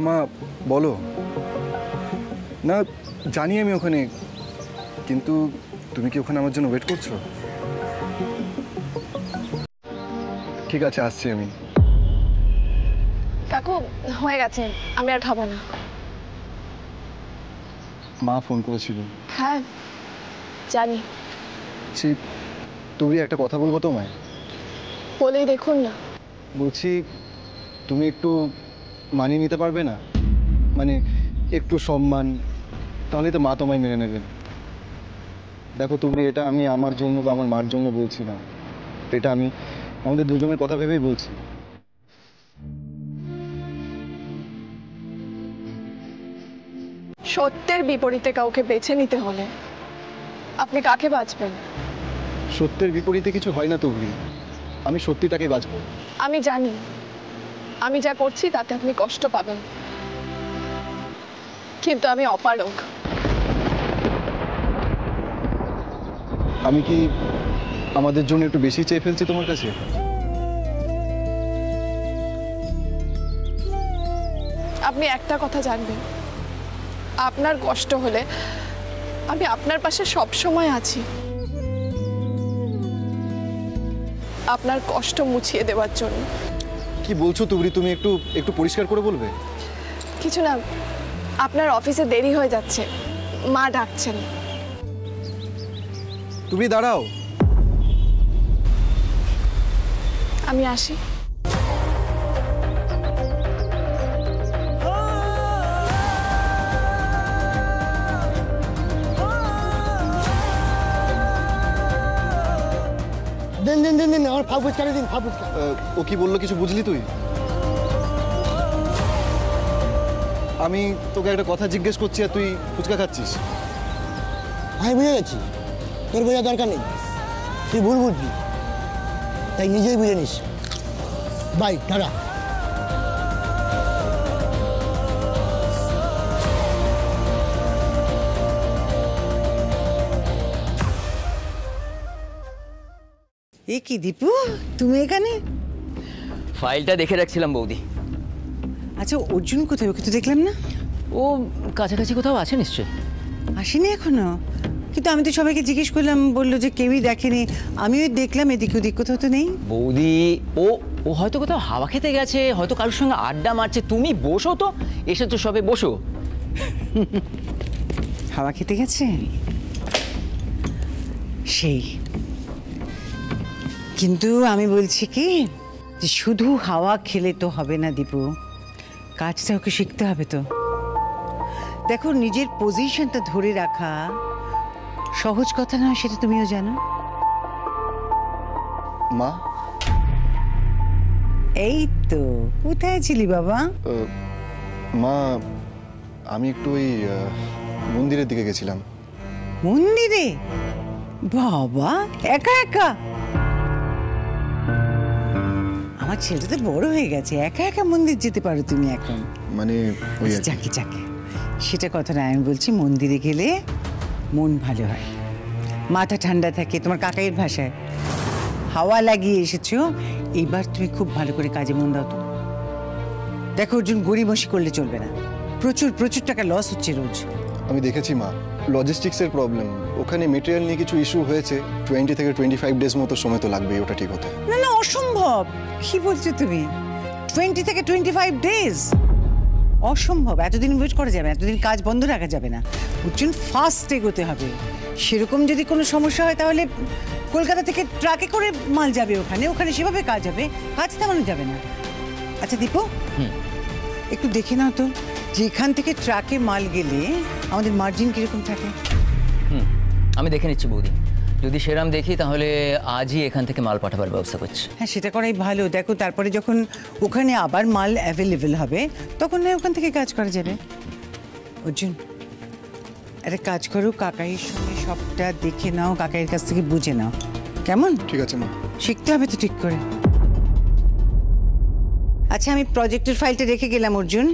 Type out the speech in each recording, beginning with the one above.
হ্যাঁ মা বলো। না জানি আমি ওখানে, কিন্তু তুমি কি ওখানে আমার জন্য ওয়েট করছো? ঠিক আছে আসছি আমি। কাকু হয়ে গেছে, আমি আর খাবো না। মা ফোন করেছিল। হ্যাঁ জানি। তুমি একটা কথা বলবো তোমায়? বলেই দেখুন না। বলছি তুমি একটু মানিয়ে নিতে পারবে না? মানে একটু সম্মান, তাহলে তো মা তোমায় মেনে নেবেন। দেখো তুমি, এটা আমি আমার জন্য বা আমার মার জন্য বলছি না, এটা আমি আমাদের দুজনের কথা ভেবেই বলছি। সত্যের বিপরীতে কাউকে বেছে নিতে হলে আপনি কাকে বাঁচবেন? সত্যের বিপরীতে কিছু হয় না তুবলি, আমি সত্যিটাকে বাঁচবো। আমি জানি আমি যা করছি তাতে আপনি কষ্ট পাবেন, কিন্তু আমি অপারগ। আমি কি আমাদের জন্য একটু বেশি চেয়ে ফেলছি তোমার কাছে? আপনি একটা কথা জানবেন, আপনার কষ্ট হলে আমি আপনার পাশে সব সময় আছি, আপনার কষ্ট মুছিয়ে দেওয়ার জন্য। কি বলছো তুবলি? তুমি একটু একটু পরিষ্কার করে বলবে? কিছু না, আপনার অফিসে দেরি হয়ে যাচ্ছে, মা ডাকছেন। তুমি দাঁড়াও। আমি আসি। দিন দিন দিন দিন আমার ফাবুজ করে দিন, ফাবুজ। ও কি বললো কিছু বুঝলি তুই? আমি তোকে একটা কথা জিজ্ঞেস করছি আর তুই ফুচকা খাচ্ছিস। আমি বুঝে গেছি, তোর বোঝার দরকার নেই, তুই ভুল বুঝবি, তাই নিজেই বুঝে নিস। By, tata. এ কি দীপু, তুমি এখানে? ফাইলটা দেখে রাখছিলাম বৌদি। আচ্ছা অর্জুন কোথায়? ওকে তো দেখলাম না। ও কাছাকাছি কোথাও আছে নিশ্চয়। আসেনি এখনো? কিন্তু আমি তো সবাইকে জিজ্ঞেস করলাম, বললো যে কেউই দেখেনি। আমিও দেখলাম এদিক ওদিক, কোথাও তো নেই। বৌদি ও ও হয়তো কোথাও হাওয়া খেতে গেছে, হয়তো কারোর সঙ্গে আড্ডা মারছে। তুমি বসো তো, এসে তো সবে বসো। হাওয়া খেতে গেছে সেই। কিন্তু আমি বলছি কি, যে শুধু হাওয়া খেলে তো হবে না দীপু, কাজটা ওকে শিখতে হবে তো। দেখো নিজের পজিশনটা ধরে রাখা সহজ কথা নয়, সেটা তুমিও জানো। মা? এই তো, কোথায় ছিলি বাবা? মা আমি একটু ওই মন্দিরের দিকে গেছিলাম। মন্দিরে? বাবা একা একা? আমার ছেলেটা তো বড় হয়ে গেছে, একা একা মন্দির যেতে পারো তুমি এখন? মানে ওই যাকে যাকে সেটা কথা না, আমি বলছি মন্দিরে গেলে মন ভালো হয়, মাথা ঠান্ডা থাকে। তোমার কাকাইয়ের ভাষায় হাওয়া লাগিয়ে এসেছো, এইবার তুমি খুব ভালো করে কাজে মন দাও তো। দেখো অর্জুন, গড়িমসি করলে চলবে না, প্রচুর প্রচুর টাকা লস হচ্ছে রোজ। আমি দেখেছি মা, লজিস্টিক্সের প্রবলেম, ওখানে মেটেরিয়াল নিয়ে কিছু ইস্যু হয়েছে। 20 থেকে 25 ডেজ মতো সময় তো লাগবেই ওটা ঠিক হতে। না না অসম্ভব, কি বলছো তুমি? 20 থেকে 25 ডেজ অসম্ভব। এতদিন ওয়েট করা যাবে না, এতদিন কাজ বন্ধ রাখা যাবে না। অর্জুন ফাস্ট এগোতে হবে। সেরকম যদি কোনো সমস্যা হয় তাহলে কলকাতা থেকে ট্রাকে করে মাল যাবে ওখানে, ওখানে সেভাবে কাজ হবে, কাজ তেমন যাবে না। আচ্ছা দীপু, একটু দেখে নাও তো যে এখান থেকে ট্রাকে মাল গেলে আমাদের মার্জিন কিরকম থাকে। আমি দেখে নিচ্ছি বৌদি, যদি সেরাম দেখি তাহলে আজই এখান থেকে মাল পাঠাবার ব্যবস্থা করছি। হ্যাঁ সেটা করাই ভালো। দেখো তারপরে যখন ওখানে আবার মাল অ্যাভেলেবেল হবে তখন না ওখান থেকে কাজ করা যাবে। অর্জুন একটা কাজ করো, কাকাইয়ের সঙ্গে সবটা দেখে নাও, কাকাইয়ের কাছ থেকে বুঝে নাও, কেমন? ঠিক আছে মা। শিখতে হবে তো ঠিক করে। আচ্ছা আমি প্রজেক্টের ফাইলটা রেখে গেলাম অর্জুন,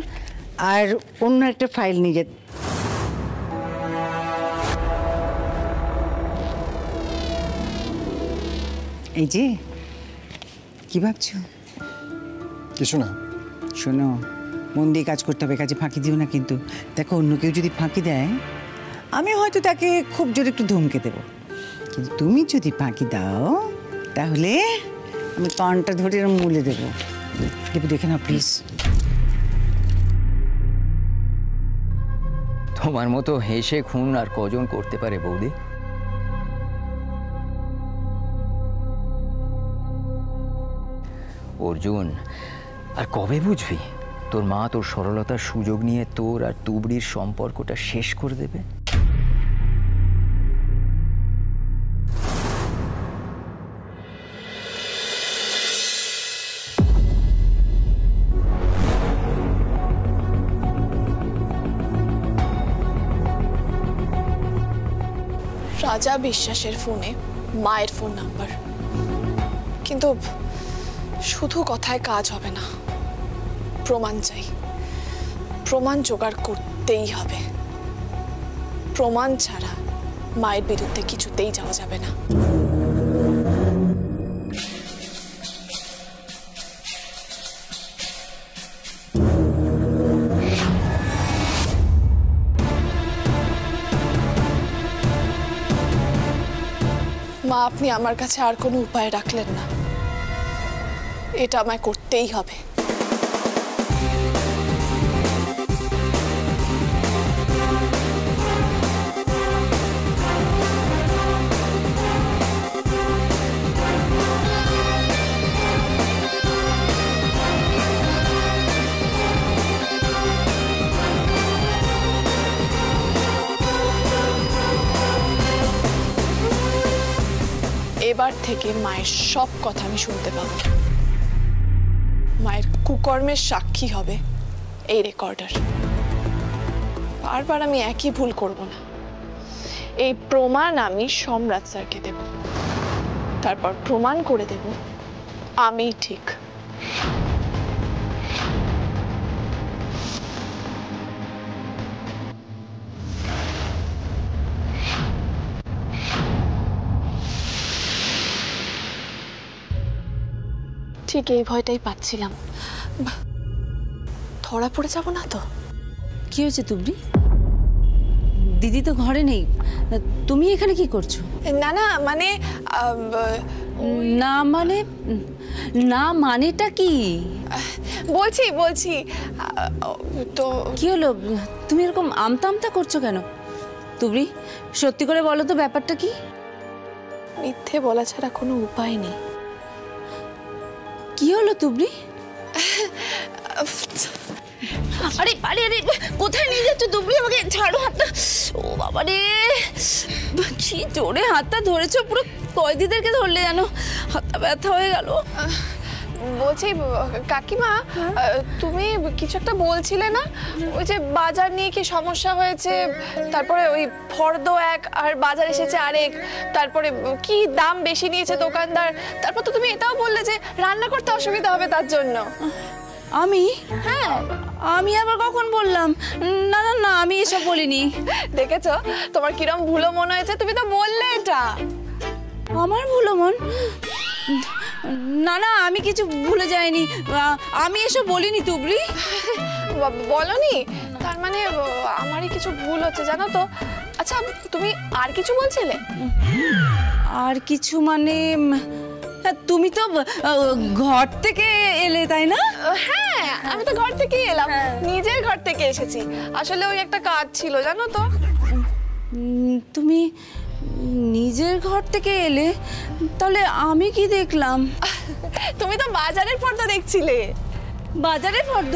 আর অন্য একটা ফাইল নিয়ে যা। এই যে কি ভাবছো? কিছু না। শোনো, মন দিয়ে কাজ করতে হবে, কাজে ফাঁকি দিও না কিন্তু। দেখো অন্য কেউ যদি ফাঁকি দেয় আমি হয়তো তাকে খুব জোরে একটু ধমকে দেবো, কিন্তু তুমি যদি ফাঁকি দাও তাহলে আমি কানটা ধরে এরম মুলে দেবো। একটু দেখে নাও প্লিজ। তোমার মতো হেসে খুন আর কজন করতে পারে বৌদি? অর্জুন, আর কবে বুঝবি তোর মা তোর সরলতার সুযোগ নিয়ে তোর আর তুবড়ির সম্পর্কটা শেষ করে দেবে? রাজা বিশ্বাসের ফোনে মায়ের ফোন নাম্বার, কিন্তু শুধু কথায় কাজ হবে না, প্রমাণ চাই। প্রমাণ জোগাড় করতেই হবে। প্রমাণ ছাড়া মায়ের বিরুদ্ধে কিছুতেই যাওয়া যাবে না। মা, আপনি আমার কাছে আর কোনো উপায় রাখলেন না, এটা আমায় করতেই হবে। এবার থেকে মায়ের সব কথা আমি শুনতে পাবো। মায়ের কুকর্মের সাক্ষী হবে এই রেকর্ডার। বারবার আমি একই ভুল করব না। এই প্রমাণ আমি সম্রাট স্যারকে দেব, তারপর প্রমাণ করে দেব আমি ঠিক। ঠিক এই ভয়টাই পাচ্ছিলাম, ধরা পড়ে যাব না তো? কি হয়েছে তুবড়ি? দিদি তো ঘরে নেই, তুমি এখানে কি করছো? না না, মানে না মানে, না মানেটা কি? বলছি বলছি তো কি হলো, তুমি এরকম আমতা আমতা করছো কেন? তুবড়ি সত্যি করে বলো তো ব্যাপারটা কি? মিথ্যে বলা ছাড়া কোনো উপায় নেই। কি হলো তুবড়ি? আরে আরে আরে, কোথায় নিয়ে যাচ্ছ তুবড়ি? আমাকে ছাড়ো হাতটা। ও বাবা রে, কি জোরে হাতটা ধরেছো, পুরো কয়েদিদেরকে ধরলে জানো, হাতটা ব্যথা হয়ে গেল। বলছি কাকিমা, তুমি কিছু একটা বলছিলে না? ওই যে বাজার নিয়ে কি সমস্যা হয়েছে, তারপরে ওই ফর্দ এক আর বাজার এসেছে আরেক, তারপরে কি দাম বেশি নিয়েছে দোকানদার, তারপর তো তুমি এটাও বললে যে রান্না করতে অসুবিধা হবে তার জন্য। আমি? হ্যাঁ, আমি আবার কখন বললাম? না না না, আমি এসব বলিনি। দেখেছো তোমার কিরম ভুলো মনে হয়েছে, তুমি তো বললে এটা। আমার ভুলো মন? না না, আমি কিছু ভুলে যাইনি, আমি এসব বলিনি তুবড়ি। বলনি? তার মানে আমারই কিছু ভুল হচ্ছে জানো তো। আচ্ছা, তুমি আর কিছু বলছিলে? আর কিছু মানে, তুমি তো ঘর থেকে এলে তাই না? হ্যাঁ, আমি তো ঘর থেকেই এলাম, নিজের ঘর থেকে এসেছি। আসলে ওই একটা কাজ ছিল জানো তো। তুমি নিজের ঘর থেকে এলে? তাহলে আমি কি দেখলাম? তুমি তো বাজারের ফর্দ দেখছিলে। বাজারে ফর্দ?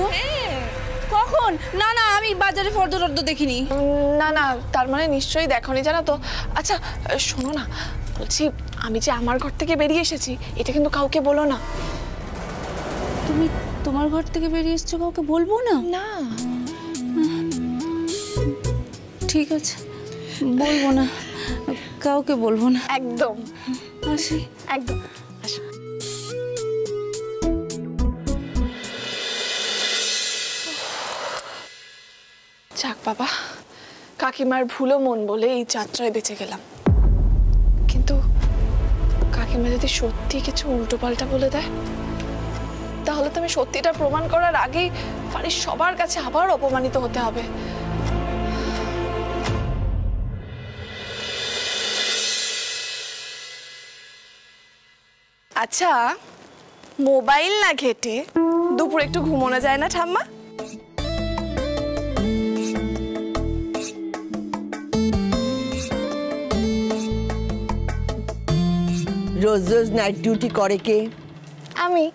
কখন? না না, আমি বাজারে ফর্দ টর্দ দেখিনি। না না, তার মানে নিশ্চয়ই দেখোনি জানো তো। আচ্ছা শোনো না, বলছি আমি যে আমার ঘর থেকে বেরিয়ে এসেছি এটা কিন্তু কাউকে বলো না। তুমি তোমার ঘর থেকে বেরিয়ে এসছো, কাউকে বলবো না? না। ঠিক আছে, বলবো না, কাউকে বলবো না। একদম। আসি। একদম আসো। যাক বাবা, কাকিমার ভুলো মন বলে এই যাত্রায় বেঁচে গেলাম। কিন্তু কাকিমা যদি সত্যি কিছু উল্টো পাল্টা বলে দেয় তাহলে তো আমি সত্যিটা প্রমাণ করার আগেই বাড়ির সবার কাছে আবার অপমানিত হতে হবে। আচ্ছা, মোবাইল না ঘেটে দুপুরে একটু ঘুমোনো যায় না ঠাম্মা? রোজ রোজ নাইট ডিউটি করে কে? আমি।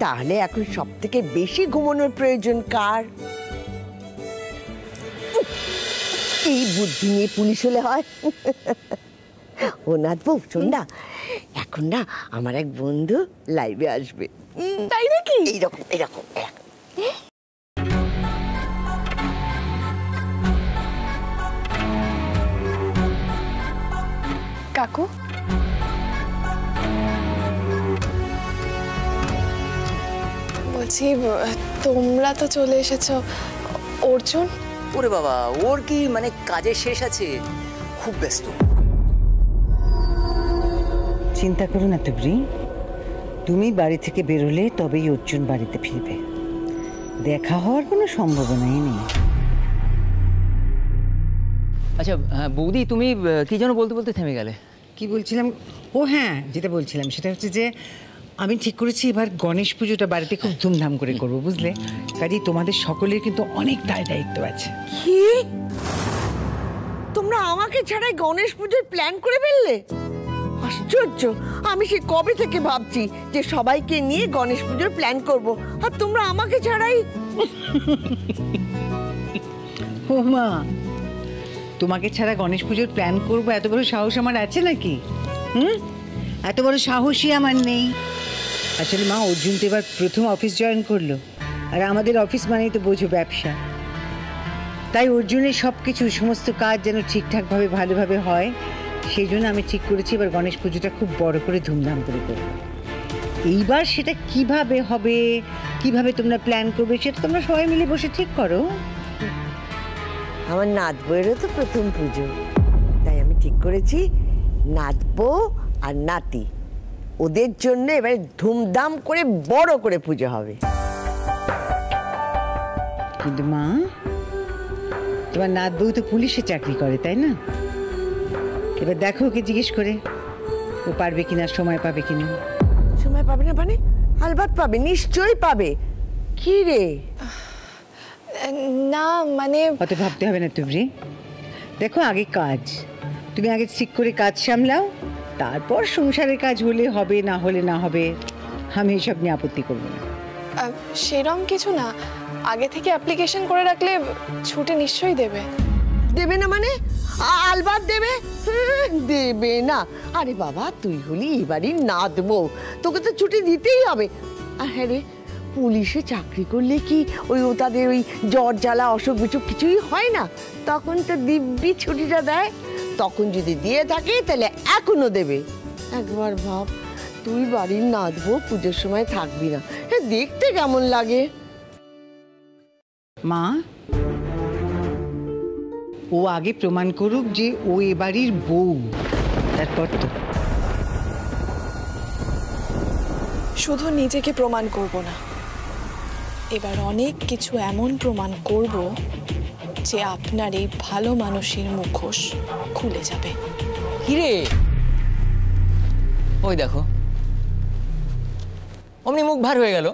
তাহলে এখন সব থেকে বেশি ঘুমানোর প্রয়োজন কার? এই বুদ্ধি নিয়ে পুলিশ হলে হয়? ও নাথবউ, শোন না, এখন না আমার এক বন্ধু লাইভে আসবে। তাই নাকি? এইরকম এরকম কাকু, বলছি তোমরা তো চলে এসেছো, অর্জুন? ওরে বাবা, ওর কি মানে কাজের শেষ আছে, খুব ব্যস্ত। চিন্তা করো না তুবরি, তুমি বাড়ি থেকে বেরোলে তবেই অর্জুন বাড়িতে ফিরবে। দেখা হওয়ার কোনো সম্ভাবনাই নেই। আচ্ছা বৌদি, তুমি কি যেন বলতে বলতে থেমে গেলে? কি বলছিলাম? ও হ্যাঁ, যেটা বলছিলাম সেটা হচ্ছে যে আমি ঠিক করেছি এবার গণেশ পুজোটা বাড়িতে খুব ধুমধাম করে করবো, বুঝলে? কাজেই তোমাদের সকলের কিন্তু অনেক দায়িত্ব আছে। কি? তোমরা আমাকে ছাড়াই গণেশ পুজোর প্ল্যান করে ফেললে? আশ্চর্য! আমি সে কবে থেকে ভাবছি যে সবাইকে নিয়ে গণেশ পুজোর প্ল্যান করব, আর তোমরা আমাকে ছাড়াই। ও মা, তোমাকে ছাড়া গণেশ পুজোর প্ল্যান করবো এত বড় সাহস আমার আছে নাকি? এত বড় সাহসই আমার নেই। আসলে মা, অর্জুন তো এবার প্রথম অফিস জয়েন করলো, আর আমাদের অফিস মানেই তো বোঝো ব্যবসা। তাই অর্জুনের সব কিছু, সমস্ত কাজ যেন ঠিকঠাকভাবে ভালোভাবে হয়, সেই জন্য আমি ঠিক করেছি এবার গণেশ পুজোটা খুব বড় করে ধুমধাম করে করবো। এইবার সেটা কিভাবে হবে, কিভাবে তোমরা প্ল্যান করবে, সেটা তোমরা সবাই মিলে বসে ঠিক করো। আমার নাতবউয়েরও তো প্রথম পুজো, তাই আমি ঠিক করেছি নাতবউ আর নাতি, ওদের জন্য এবারে ধুমধাম করে বড় করে পুজো হবে। কিন্তু মা, তোমার নাত বউ তো পুলিশে চাকরি করে, তাই না? এবার দেখো ওকে জিজ্ঞেস করে ও পারবে কিনা, সময় পাবে কিনা। সময় পাবে না মানে? আলবাত পাবে, নিশ্চয়ই পাবে। কি রে? না মানে অত ভাবতে হবে না তুবরি। দেখো, আগে কাজ, তুমি আগে ঠিক করে কাজ সামলাও, তারপর সংসারের কাজ হলে হবে, না হলে না হবে। আমি এসব নিয়ে আপত্তি করবো না। সেরম কিছু না, আগে থেকে অ্যাপ্লিকেশন করে রাখলে ছুটি নিশ্চয়ই দেবে। দেবে না মানে? আলবাত দেবে। দেবে না? আরে বাবা, তুই হলি এবারই নাতবউ, তোকে তো ছুটি দিতেই হবে। আর হ্যাঁ রে, পুলিশে চাকরি করলে কি ওই তাদের ওই জ্বর জ্বালা অসুখ বিসুখ কিছুই হয় না? তখন তো দিব্যি ছুটিটা দেয়। তখন যদি দিয়ে থাকে তাহলে এখনো দেবে। একবার ভাব, তুই বাড়ির নাতবউ পুজোর সময় থাকবি না, দেখতে কেমন লাগে? মা, ও আগে প্রমাণ করুক যে ও এ বাড়ির বউ, তারপর তো। শুধু নিজেকে প্রমাণ করব না, এবার অনেক কিছু এমন প্রমাণ করব যে আপনার এই ভালো মানুষের মুখোশ খুলে যাবে। কিরে, ওই দেখো অমনি মুখ ভার হয়ে গেল।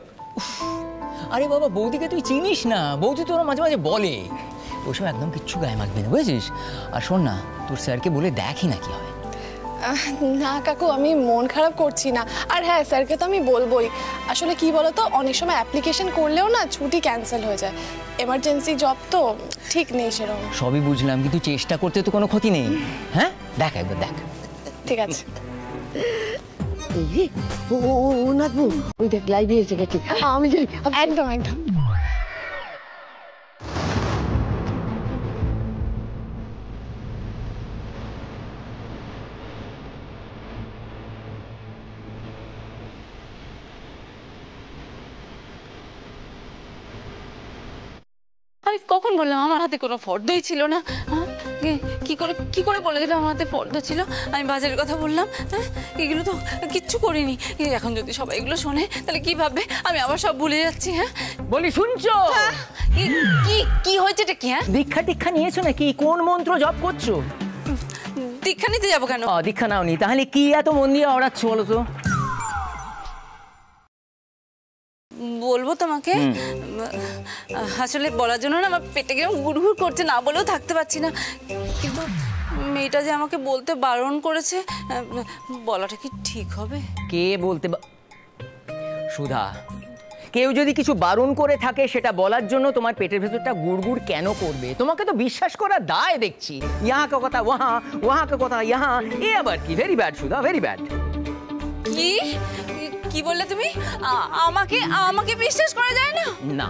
আরে বাবা, বৌদিকে তুই চিনিস না? বৌদি তোরা মাঝে মাঝে বলে, ওসব একদম কিচ্ছু গায়ে মাখবি না, বুঝেছিস? আর শোন না, তোর স্যারকে বলে দেখি না কি হয়। না কাকু, আমি মন খারাপ করছি না। আর হ্যাঁ, স্যারকে তো আমি বলবোই। আসলে কি বলতো, অনেক সময় অ্যাপ্লিকেশন করলেও না ছুটি ক্যান্সেল হয়ে যায়। এমার্জেন্সি জব তো, ঠিক নেই সেরকম। সবই বুঝলাম, কিন্তু চেষ্টা করতে তো কোনো ক্ষতি নেই। হ্যাঁ, দেখ একবার দেখ। ঠিক আছে। এই রে, ও নাতবউ, ওই দেখ লাইভে এসে গেছে। আমি যাই। একদম একদম। আমি কখন বললাম আমার হাতে কোনো ফর্দই ছিল না? কি করে বলে দিল আমার হাতে পর্দা ছিল, আমি বাজারের কথা বললাম? হ্যাঁ, এগুলো তো কিচ্ছু করিনি। এখন যদি সবাই এগুলো শোনে তাহলে কি ভাববে? আমি আবার সব ভুলে যাচ্ছি। হ্যাঁ বলি শুনছো? কি হয়েছে এটা কি? হ্যাঁ, দীক্ষা টিক্ষা নিয়েছো নাকি? কোন মন্ত্র জপ করছো? দীক্ষা নিতে যাবো কেন? দীক্ষা নাওনি, তাহলে কি এত মন দিয়ে ওড়াচ্ছ বলো তো? বলবো তোমাকে, আসলে বলার জন্য না আমার পেটে কিরকম গুড়গুড় করছে, না বলেও থাকতে পারছি না। কিন্তু মেয়েটা যে আমাকে বলতে বারণ করেছে, বলাটা কি ঠিক হবে? কে বলতে সুধা, কেউ যদি কিছু বারণ করে থাকে সেটা বলার জন্য তোমার পেটের ভেতরটা গুড়গুড় কেন করবে? তোমাকে তো বিশ্বাস করা দায় দেখছি। ইহা কা কথা ওহা, ওহা কা কথা ইহা, এ আবার কি? ভেরি ব্যাড সুধা, ভেরি ব্যাড। কি বললে তুমি? আমাকে বিশ্বাস করা যায় না? না,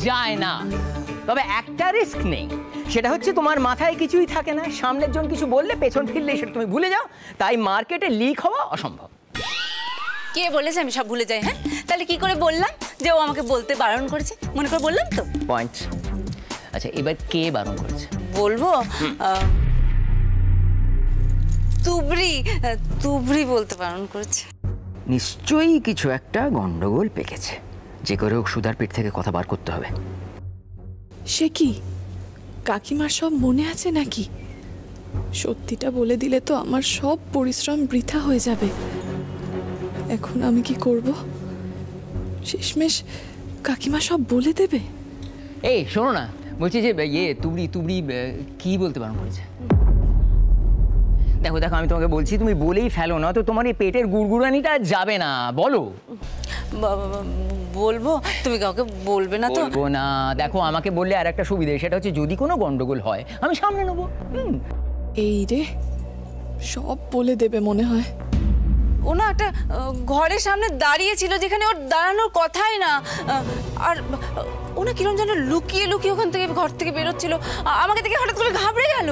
যায় না। তবে একটা রিস্ক নেই, সেটা হচ্ছে তোমার মাথায় কিছুই থাকে না। সামনের জন কিছু বললে পেছন ফিরলে সেটা তুমি ভুলে যাও, তাই মার্কেটে লিক হওয়া অসম্ভব। কে বলেছে আমি সব ভুলে যাই? হ্যাঁ, তাহলে কি করে বললাম যে ও আমাকে বলতে বারণ করেছে? মনে করে বললাম তো। পয়েন্ট। আচ্ছা, এবার কে বারণ করেছে বলবো? তুবড়ি বলতে বারণ করেছে। নিশ্চয়ই কিছু একটা গন্ডগোল পেকেছে, যে করে হোক সুধার পেট থেকে কথা বার করতে হবে। সে কি কাকিমার সব মনে আছে নাকি? সত্যিটা বলে দিলে তো আমার সব পরিশ্রম বৃথা হয়ে যাবে। এখন আমি কি করব? শেষমেশ কাকিমা সব বলে দেবে। এই শোনো না, বলছি যে তুবড়ি কি বলতে বারণ করেছে? দেখো দেখো, আমি তোমাকে বলছি তুমি বলেই ফেলো না তো, তোমার এই পেটের গুড়গুড়ানিটা যাবে না। বলো। বলবো? তুমি কাউকে বলবে না তো? বলবো না। দেখো, আমাকে বললে আর একটা সুবিধা, সেটা হচ্ছে যদি কোনো গন্ডগোল হয় আমি সামনে নেবো। এই রে, সব বলে দেবে মনে হয়। ও না একটা ঘরের সামনে দাঁড়িয়ে ছিল যেখানে ওর দাঁড়ানোর কথাই না, আর ও না কিরম যেন লুকিয়ে লুকিয়ে ওখান থেকে ঘর থেকে বেরোচ্ছিল, আমাকে দেখে হঠাৎ করে ঘাবড়ে গেল।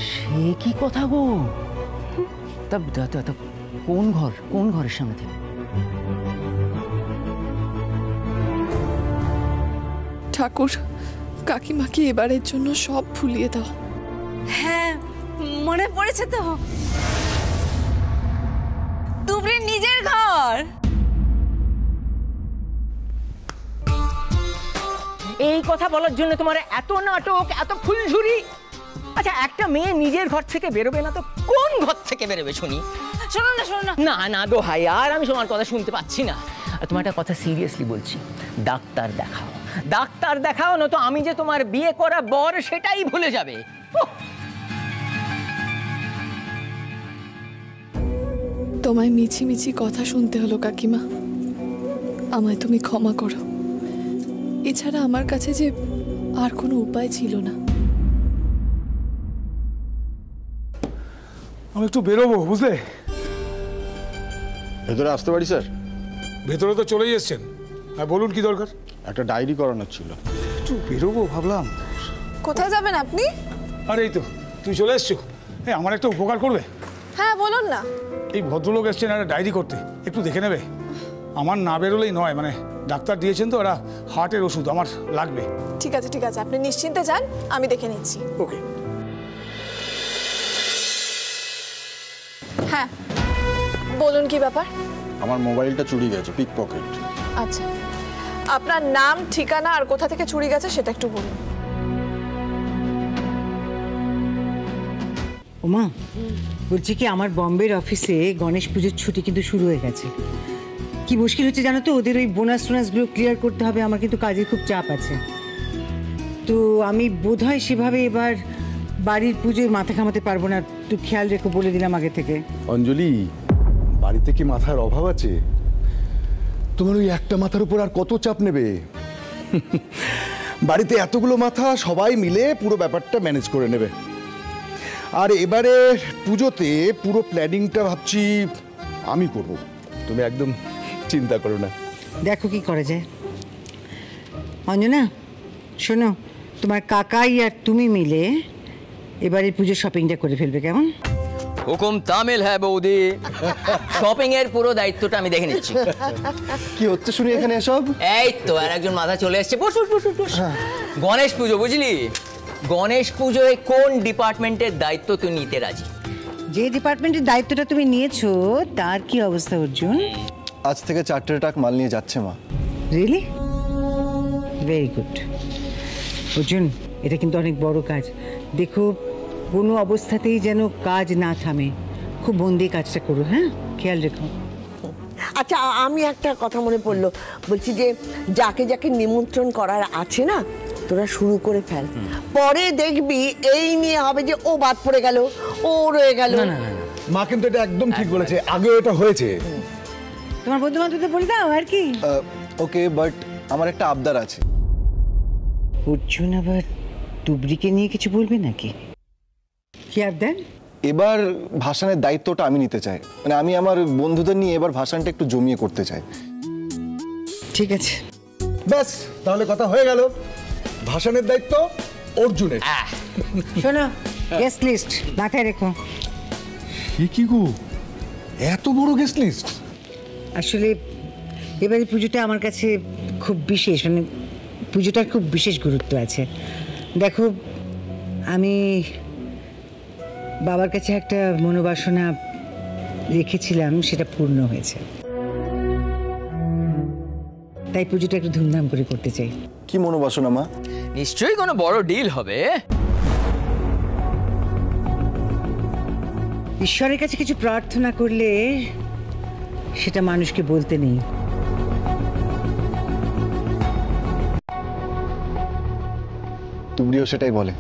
সে কি কথা গো? তা কোন ঘরের সামনে থেকে? ঠাকুর, কাকিমাকে এবারের জন্য সব ভুলিয়ে দাও। হ্যাঁ, মনে পড়েছে তো, তুবড়ির নিজের ঘর। এই কথা বলার জন্য তোমার এত নাটক, এত ফুলঝুরি? আচ্ছা, একটা মেয়ে নিজের ঘর থেকে বেরোবে না তো কোন ঘর থেকে বেরোবে শুনি? শোনো না। না না দোহাই, আর আমি তোমার কথা শুনতে পাচ্ছি না। আর তোমার একটা কথা সিরিয়াসলি বলছি, ডাক্তার দেখাও, না তো আমি যে তোমার বিয়ে করা বর সেটাই ভুলে যাবে। তোমায় মিছি মিছি কথা শুনতে হলো কাকিমা, আমায় তুমি ক্ষমা করো। এছাড়া আমার কাছে যে আর কোনো উপায় ছিল না। আমি একটু বেরোবো, বুঝলে? ভেতরে আসতে পারি স্যার? ভেতরে তো চলেই এসছেন। হ্যাঁ বলুন, কি দরকার? একটা ডায়েরি করানোর ছিল। একটু বেরোবো ভাবলাম। কোথায় যাবেন আপনি? আরে এই তো তুই চলে এসছো। আমার একটা উপকার করবে? হ্যাঁ বলুন না। এই ভদ্রলোক এসছেন একটা ডায়েরি করতে, একটু দেখে নেবে? আমার না বেরোলেই নয়, মানে ডাক্তার দিয়েছেন তো, ওরা হার্টের ওষুধ আমার লাগবে। ঠিক আছে আপনি নিশ্চিন্তে যান, আমি দেখে নিচ্ছি। ওকে। হ্যাঁ বলুন, কি ব্যাপার? আমার মোবাইলটা চুরি গেছে, পিক পকেট। আচ্ছা, আপনার নাম, ঠিকানা আর কোথা থেকে চুরি গেছে সেটা একটু বলুন। ওমা, বলছি কি, আমার বম্বের অফিসে গণেশ পুজোর ছুটি কিন্তু শুরু হয়ে গেছে। কি মুশকিল হচ্ছে জানো তো, ওদের ওই বোনাসগুলো ক্লিয়ার করতে হবে। আমার কিন্তু কাজের খুব চাপ আছে, তো আমি বোধহয় সেভাবে এবার বাড়ির পুজোয় মাথা ঘামাতে পারবো না। একটু খেয়াল রেখো, বলে দিলাম আগে থেকে। অঞ্জলি, বাড়িতে কি মাথার অভাব আছে? তোমার ওই একটা মাথার উপর আর কত চাপ নেবে? বাড়িতে এতগুলো মাথা, সবাই মিলে পুরো ব্যাপারটা ম্যানেজ করে নেবে। আর এবারে পুজোতে পুরো প্ল্যানিংটা ভাবছি আমি করব, তুমি একদম চিন্তা করো না। দেখো কি করা যায়। অঞ্জনা শোনো, তোমার কাকাই আর তুমি মিলে এবারে পুজোর শপিংটা করে ফেলবে, কেমন? হুকুম তামিল হ্যাঁ বৌদি, শপিং এর পুরো দায়িত্বটা আমি দেখে নিচ্ছি। কি হচ্ছে শুনি এখানে এসব? এই তো আর একজন মাথা চলে এসছে। বস বস বস বস। গণেশ পুজো বুঝলি, গণেশ পুজোয় কোন ডিপার্টমেন্টের দায়িত্ব তুই নিতে রাজি? যে ডিপার্টমেন্টের দায়িত্বটা তুমি নিয়েছো তার কি অবস্থা অর্জুন? আজ থেকে 4টে ট্রাক মাল নিয়ে যাচ্ছে মা। রিয়েলি? ভেরি গুড অর্জুন, এটা কিন্তু অনেক বড় কাজ। দেখো কোনো অবস্থাতেই যেন কাজ না থামে, খুব মন দিয়ে কাজটা করো, হ্যাঁ? খেয়াল রেখো। আচ্ছা আমি একটা কথা মনে পড়লো, বলছি যে যাকে যাকে নিমন্ত্রণ করার আছে না, তোরা শুরু করে ফেল। পরে দেখবি এই নিয়ে হবে যে ও বাদ পড়ে গেল, ও রয়ে গেল। মা কিন্তু এটা একদম ঠিক বলেছে, আগেও এটা হয়েছে। তোমার বন্ধু বান্ধবদের বলে দাও আর কি। ওকে, বাট আমার একটা আবদার আছে। অর্জুন আবার তুবড়িকে নিয়ে কিছু বলবে নাকি? কি আবদার? এবার ভাসানের দায়িত্বটা আমি নিতে চাই। মানে আমি আমার বন্ধুদের নিয়ে এবার ভাসানটা একটু জমিয়ে করতে চাই। ঠিক আছে, ব্যাস তাহলে কথা হয়ে গেল, ভাসানের দায়িত্ব অর্জুনের। শোনো, গেস্ট লিস্ট মাথায় রেখো। কি গো, এত বড় গেস্ট লিস্ট? আসলে এবারে পুজোটা আমার কাছে খুব বিশেষ, মানে পুজোটার খুব বিশেষ গুরুত্ব আছে। দেখো আমি বাবার কাছে একটা মনোবাসনা রেখেছিলাম, সেটা পূর্ণ হয়েছে। তাই পুজোটা একটু ধুমধাম করে করতে চাই। কি মনোবাসনা মা? নিশ্চয়ই কোনো বড় ডিল হবে। ঈশ্বরের কাছে কিছু প্রার্থনা করলে সেটা মানুষকে বলতে নেই। তুমিও সেটাই বলে।